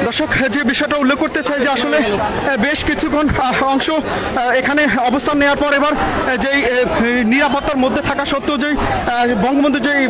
দর্শক, যে বিষয়টা উল্লেখ করতে চাই যে আসলে বেশ কিছুক্ষণ অংশ এখানে অবস্থান নেওয়ার পর এবার যেই নিরাপত্তার মধ্যে থাকা সত্ত্বেও যেই বঙ্গবন্ধু যেই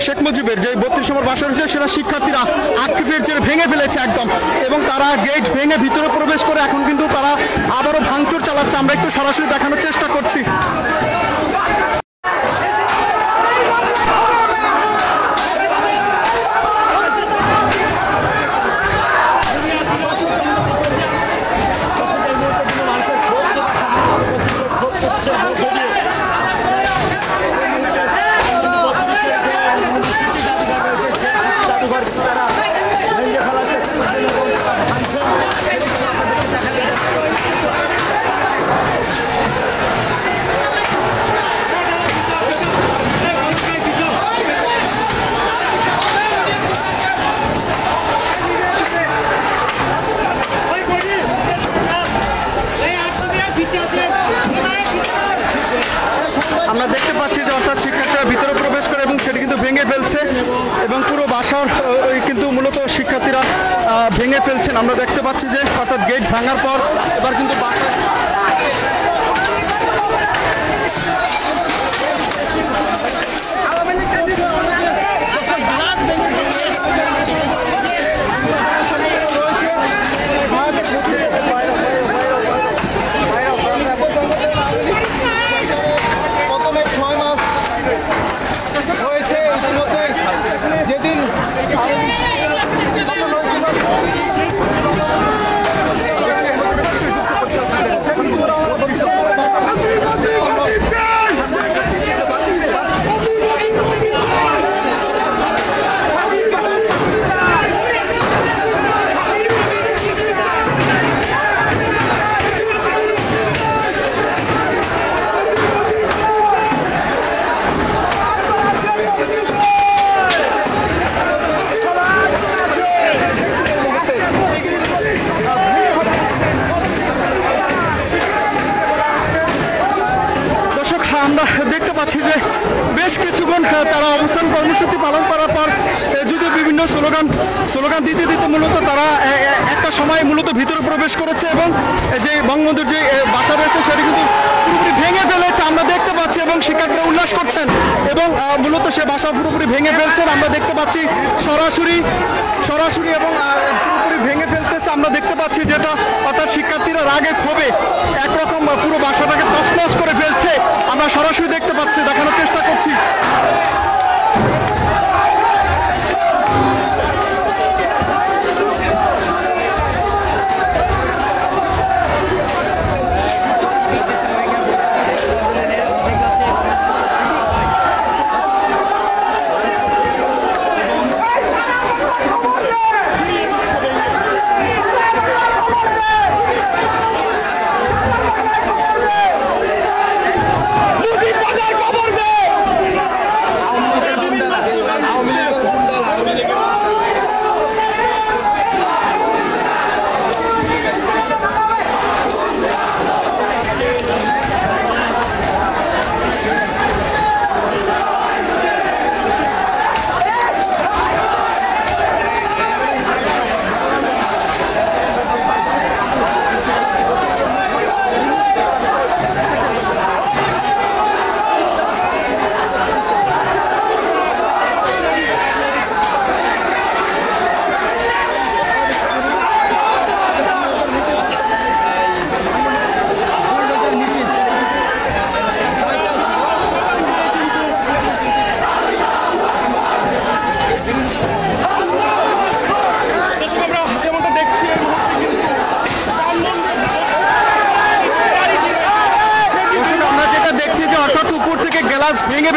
শেখ মুজিবের যে 32 নম্বর বাসা রয়েছে সেটা শিক্ষার্থীরা আক্ষেপের জেরে ভেঙে ফেলেছে একদম, এবং তারা গেট ভেঙে ভিতরে প্রবেশ করে এখন কিন্তু তারা আবারও ভাঙচুর চালাচ্ছে। আমরা একটু সরাসরি দেখানোর চেষ্টা করছি। আমরা দেখতে পাচ্ছি যে অর্থাৎ শিক্ষার্থীরা ভিতরে প্রবেশ করে এবং সেটি কিন্তু ভেঙে ফেলছে এবং পুরো বাসার কিন্তু মূলত শিক্ষার্থীরা ভেঙে ফেলছেন। আমরা দেখতে পাচ্ছি যে অর্থাৎ গেট ভাঙার পর এবার কিন্তু আমরা দেখতে পাচ্ছি যে বেশ কিছুক্ষণ তারা অবস্থান কর্মসূচি পালন করার পর যদিও বিভিন্ন স্লোগান দিতে মূলত তারা একটা সময় মূলত ভিতরে প্রবেশ করেছে এবং যে বঙ্গবন্ধুর যে বাসা রয়েছে সেটি কিন্তু পুরোপুরি ভেঙে ফেলেছে আমরা দেখতে পাচ্ছি, এবং শিক্ষার্থীরা উল্লাস করছেন এবং মূলত সে বাসা পুরোপুরি ভেঙে ফেলছেন আমরা দেখতে পাচ্ছি সরাসরি এবং পুরোপুরি ভেঙে ফেলতেছে আমরা দেখতে পাচ্ছি, যেটা অর্থাৎ শিক্ষার্থীরা রাগে ক্ষোভে একরকম পুরো বাসাটাকে তছনছ করে ফেলছে। আমরা সরাসরি দেখতে পাচ্ছি, দেখানোর চেষ্টা করছি।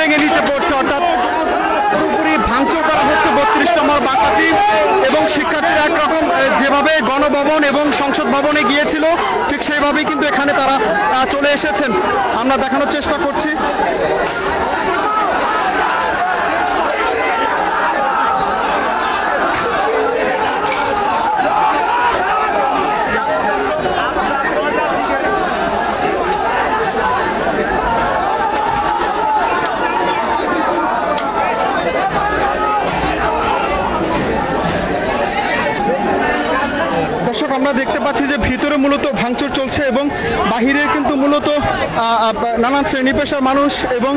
ভেঙে নিচে পড়ছে, অর্থাৎ পুরোপুরি ভাঙচুর করা হচ্ছে 32 নম্বর বাসাটি, এবং শিক্ষার্থীরা একরকম যেভাবে গণভবন এবং সংসদ ভবনে গিয়েছিল ঠিক সেইভাবেই কিন্তু এখানে তারা চলে এসেছেন। আমরা দেখানোর চেষ্টা করছি। দর্শক আমরা দেখতে পাচ্ছি যে ভিতরে মূলত ভাঙচুর চলছে এবং বাহিরে কিন্তু মূলত নানান শ্রেণী পেশার মানুষ এবং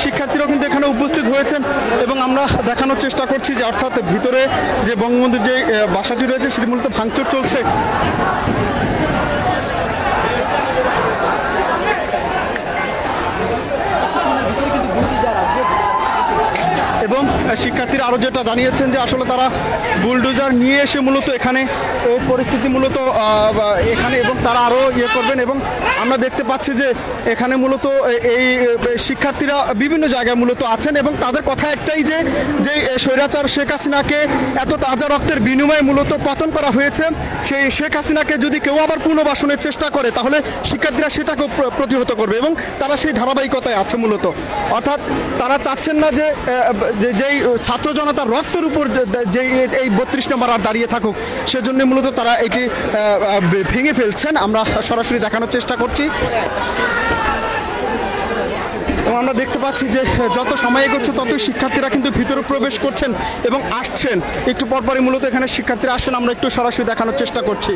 শিক্ষার্থীরাও কিন্তু এখানে উপস্থিত হয়েছেন এবং আমরা দেখানোর চেষ্টা করছি যে অর্থাৎ ভিতরে যে বঙ্গবন্ধুর যে বাসাটি রয়েছে সেটি মূলত ভাঙচুর চলছে। এবং শিক্ষার্থীরা আরও যেটা জানিয়েছেন যে আসলে তারা বুলডোজার নিয়ে এসে মূলত এখানে এই পরিস্থিতি মূলত এখানে এবং তারা আরও করবেন এবং আমরা দেখতে পাচ্ছি যে এখানে মূলত এই শিক্ষার্থীরা বিভিন্ন জায়গায় মূলত আছেন এবং তাদের কথা একটাই যে স্বৈরাচার শেখ হাসিনাকে এত তাজা রক্তের বিনিময়ে মূলত পতন করা হয়েছে, সেই শেখ হাসিনাকে যদি কেউ আবার পুনর্বাসনের চেষ্টা করে তাহলে শিক্ষার্থীরা সেটাকেও প্রতিহত করবে এবং তারা সেই ধারাবাহিকতায় আছে মূলত। অর্থাৎ তারা চাচ্ছেন না যে যেই ছাত্র জনতার রক্তের উপর যে এই 32 নম্বর আর দাঁড়িয়ে থাকুক, সেজন্য মূলত তারা এটি ভেঙে ফেলছেন। আমরা সরাসরি দেখানোর চেষ্টা করছি এবং আমরা দেখতে পাচ্ছি যে যত সময় এগোচ্ছে ততই শিক্ষার্থীরা কিন্তু ভিতরে প্রবেশ করছেন এবং আসছেন। একটু পরপরই মূলত এখানে শিক্ষার্থীরা আসছেন, আমরা একটু সরাসরি দেখানোর চেষ্টা করছি।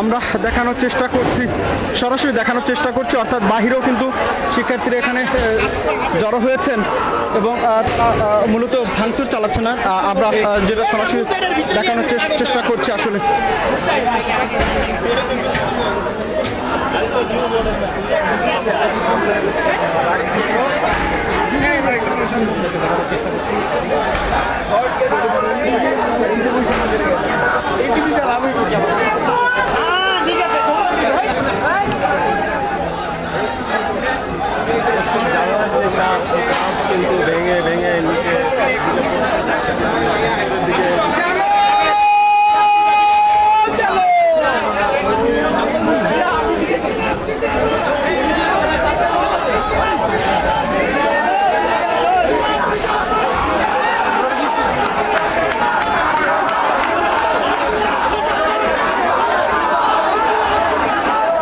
আমরা দেখানোর চেষ্টা করছি, সরাসরি দেখানোর চেষ্টা করছি, অর্থাৎ বাহিরেও কিন্তু শিক্ষার্থীরা এখানে জড়ো হয়েছেন এবং মূলত ভাঙচুর চালাচ্ছে না। আমরা যেটা সরাসরি দেখানোর চেষ্টা করছি আসলে। ভেঙে ভেঙে নিচে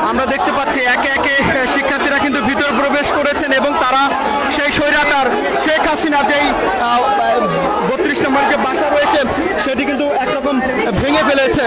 আমরা দেখতে পাচ্ছি একে একে শিক্ষার্থীরা কিন্তু ভিতরে প্রবেশ করেছেন এবং তারা সেই স্বৈরাচার শেখ হাসিনা যেই 32 নম্বর যে বাসা রয়েছে সেটি কিন্তু একরকম ভেঙে ফেলেছে।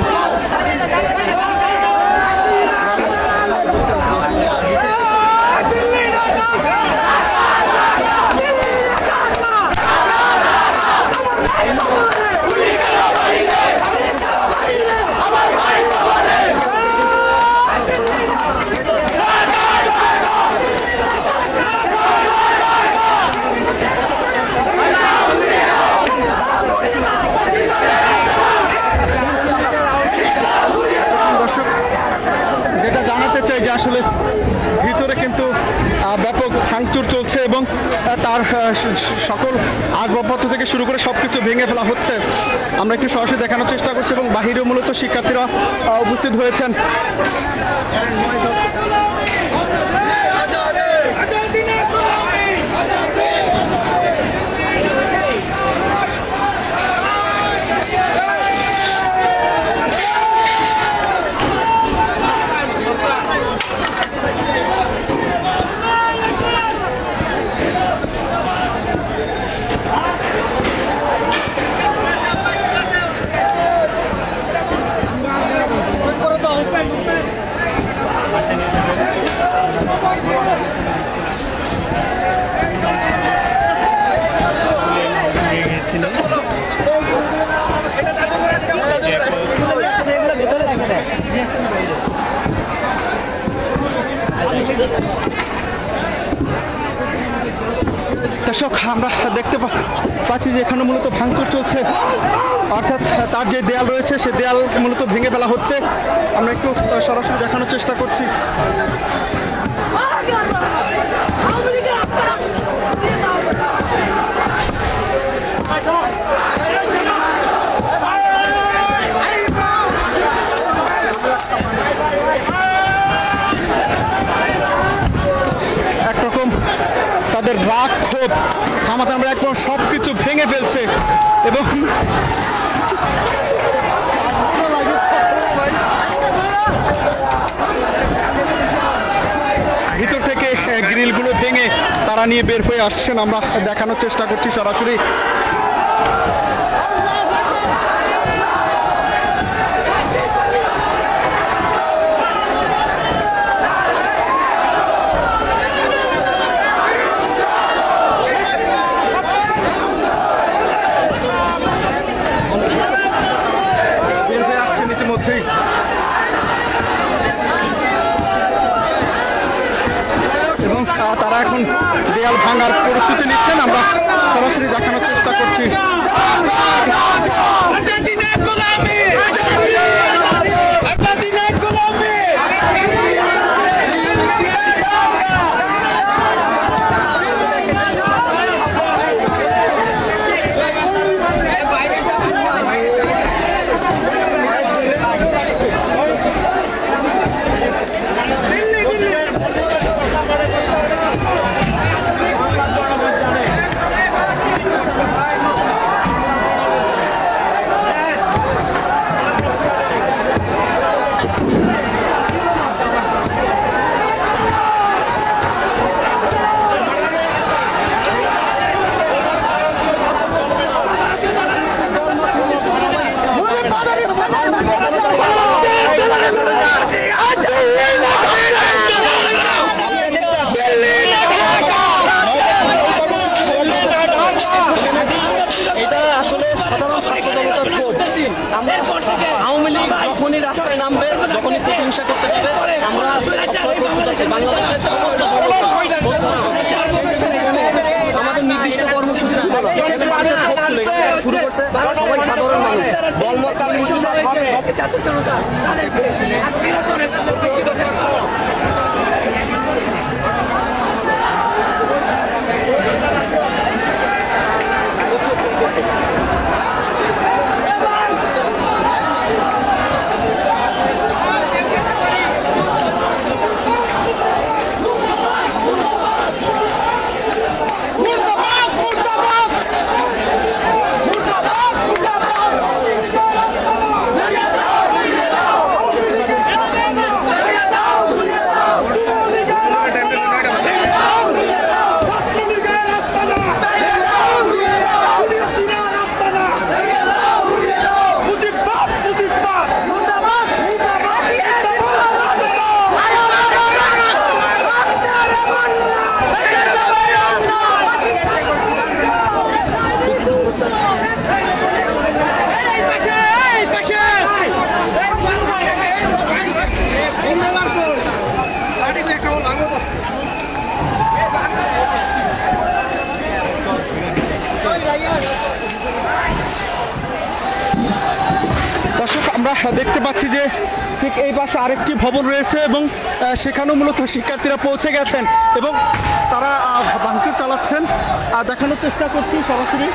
যে আসলে ভিতরে কিন্তু ব্যাপক ভাঙচুর চলছে এবং তার সকল আসবাবপত্র থেকে শুরু করে সবকিছু ভেঙে ফেলা হচ্ছে। আমরা একটু সরাসরি দেখানোর চেষ্টা করছি এবং বাহিরেও মূলত শিক্ষার্থীরা উপস্থিত হয়েছেন। দর্শক আমরা দেখতে পাচ্ছি যে এখানে মূলত ভাঙচুর চলছে, অর্থাৎ তার যে দেয়াল রয়েছে সে দেয়াল মূলত ভেঙে ফেলা হচ্ছে। আমরা একটু সরাসরি দেখানোর চেষ্টা করছি। থামাতে আমরা একদম সব কিছু ভেঙে ফেলছে এবং ভিতর থেকে গ্রিলগুলো ভেঙে তারা নিয়ে বের হয়ে আসছেন। আমরা দেখানোর চেষ্টা করছি সরাসরি। বের হয়ে আসছেন ইতিমধ্যেই। এবং তারা এখন দেয়াল ভাঙার প্রস্তুতি নিচ্ছেন। আমরা সরাসরি দেখানোর চেষ্টা করছি। আওয়ামী লীগ যখনই রাস্তায় নামবে, যখনই প্রতিহিংসা করতে যাবে, আমরা আমাদের নির্দিষ্ট কর্মসূচি শুরু করছে সবাই সাধারণ মানুষ বলমকাল আমরা দেখতে পাচ্ছি যে ঠিক এই পাশে আরেকটি ভবন রয়েছে এবং সেখানেও মূলত শিক্ষার্থীরা পৌঁছে গেছেন এবং তারা ভাঙচুর চালাচ্ছেন। দেখানোর চেষ্টা করছি সরাসরি।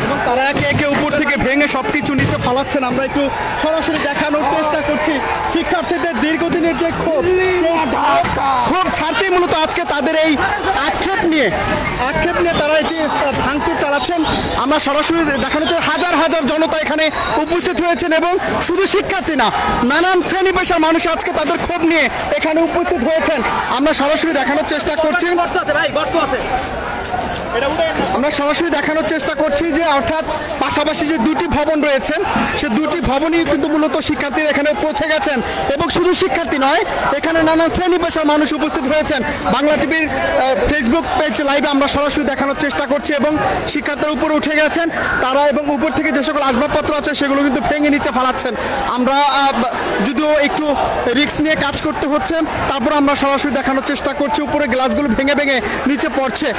এবং তারা একে একে উপর থেকে ভেঙে সবকিছু নিচে ফালাচ্ছেন। আমরা একটু সরাসরি দেখানোর চেষ্টা করছি। শিক্ষার্থীদের দীর্ঘদিনের যে ক্ষোভ ছাড়তেই মূলত আজকে তাদের এই আক্ষেপ নিয়ে তারা এই যে ভাঙচুর চালাচ্ছেন। আমরা সরাসরি দেখানোর চেষ্টা, হাজার হাজার জনতা এখানে উপস্থিত হয়েছেন এবং শুধু শিক্ষার্থী না, নানান শ্রেণী পেশার মানুষ আজকে তাদের ক্ষোভ নিয়ে এখানে উপস্থিত হয়েছেন। আমরা সরাসরি দেখানোর চেষ্টা করছি। আমরা সরাসরি দেখানোর চেষ্টা করছি যে অর্থাৎ পাশাপাশি যে দুটি ভবন রয়েছে সে দুটি ভবনই কিন্তু মূলত শিক্ষার্থীরা এখানে পৌঁছে গেছেন এবং শুধু শিক্ষার্থী নয়, এখানে নানান শ্রেণী পেশার মানুষ উপস্থিত হয়েছেন। বাংলা টিভির ফেসবুক পেজ লাইভে আমরা সরাসরি দেখানোর চেষ্টা করছি এবং শিক্ষার্থীরা উপরে উঠে গেছেন তারা এবং উপর থেকে যে সকল আসবাবপত্র আছে সেগুলো কিন্তু ভেঙে নিচে ফালাচ্ছেন। আমরা যদিও একটু রিস্ক নিয়ে কাজ করতে হচ্ছে, তারপর আমরা সরাসরি দেখানোর চেষ্টা করছি উপরে গ্লাসগুলো ভেঙে ভেঙে নিচে পড়ছে।